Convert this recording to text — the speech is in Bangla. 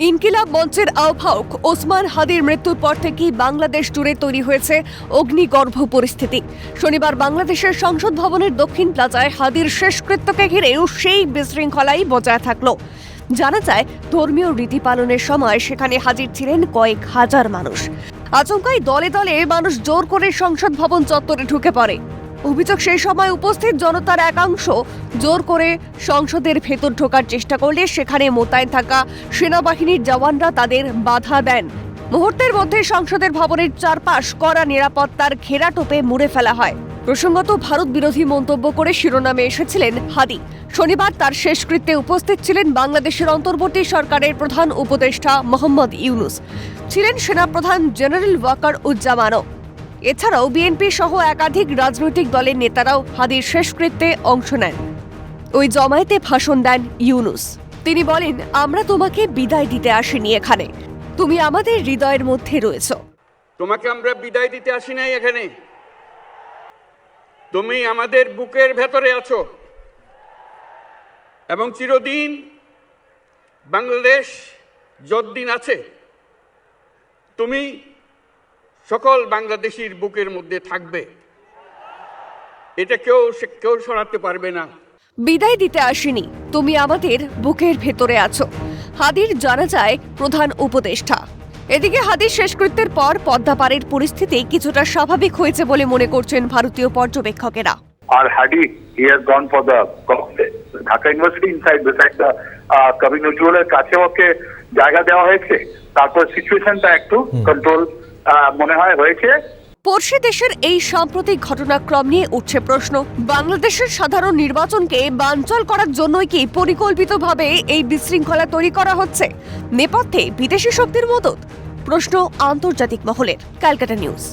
ইনকিলাব মঞ্চের আহ্বায়ক ওসমান হাদির মৃত্যুর পর থেকেই বাংলাদেশ জুড়ে তৈরি হয়েছে অগ্নিগর্ভ পরিস্থিতি। শনিবার বাংলাদেশের সংসদ ভবনের দক্ষিণ প্লাজায় হাদির শেষকৃত্যকে ঘিরেও সেই বিশৃঙ্খলাই বজায় থাকলো। জানা যায়, ধর্মীয় রীতি পালনের সময় সেখানে হাজির ছিলেন কয়েক হাজার মানুষ। আচমকাই দলে দলে মানুষ জোর করে সংসদ ভবন চত্বরে ঢুকে পড়ে। অভিযোগ, সেই সময় উপস্থিত জনতার একাংশ জোর করে সংসদের ভেতর ঢোকার চেষ্টা করলে সেখানে মোতায়েন থাকা সেনাবাহিনীর জওয়ানরা তাদের বাধা দেন। মুহূর্তের মধ্যে সংসদের ভবনের চারপাশ কড়া নিরাপত্তার ঘেরাটোপে মুড়ে ফেলা হয়। প্রসঙ্গত, ভারত বিরোধী মন্তব্য করে শিরোনামে এসেছিলেন হাদি। শনিবার তার শেষকৃত্যে উপস্থিত ছিলেন বাংলাদেশের অন্তর্বর্তী সরকারের প্রধান উপদেষ্টা মোহাম্মদ ইউনূস, ছিলেন সেনাপ্রধান জেনারেল ওয়াকার উজ্জামানও। এছাড়াও বিএনপি সহ একাধিক রাজনৈতিক দলের নেতারাও হাদির শেষকৃত্যে অংশ নেন। ওই জমায়েতে ভাষণ দেন ইউনূস। তিনি বলেন, আমরা তোমাকে বিদায় দিতে আসিনি এখানে, তুমি আমাদের হৃদয়ের মধ্যে রয়েছো। তোমাকে আমরা বিদায় দিতে আসি নাই এখানে, তুমি আমাদের বুকের ভেতরে আছো এবং চিরদিন বাংলাদেশ যতদিন আছে তুমি সকল বাংলাদেশির বুকের মধ্যে থাকবে। এটা কেউ শোনাতে পারবে না। বিদায় দিতে আসিনি, তুমি আমাদের বুকের ভেতরে আছো, হাদির জানাজায় প্রধান উপদেষ্টা। এদিকে হাদির শেষকৃত্যের পর পদ্মাপাড়ের পরিস্থিতি কিছুটা স্বাভাবিক হয়েছে বলে মনে করছেন ভারতীয় পর্যবেক্ষকেরা। আর হাদি he has gone for the Dhaka university inside beside the কবি নজরুলের কাছে ওকে জায়গা দেওয়া হয়েছে। তারপর সিচুয়েশনটা একটু কন্ট্রোল মনে হয় হয়েছে। পড়শি দেশের এই সাম্প্রতিক ঘটনাক্রম নিয়ে উঠছে প্রশ্ন, বাংলাদেশের সাধারণ নির্বাচনকে বানচাল করার জন্যই কি পরিকল্পিতভাবে এই বিশৃঙ্খলা তৈরি করা হচ্ছে? নেপথ্যে বিদেশি শক্তির মদত? প্রশ্ন আন্তর্জাতিক মহলের। ক্যালকাটা নিউজ।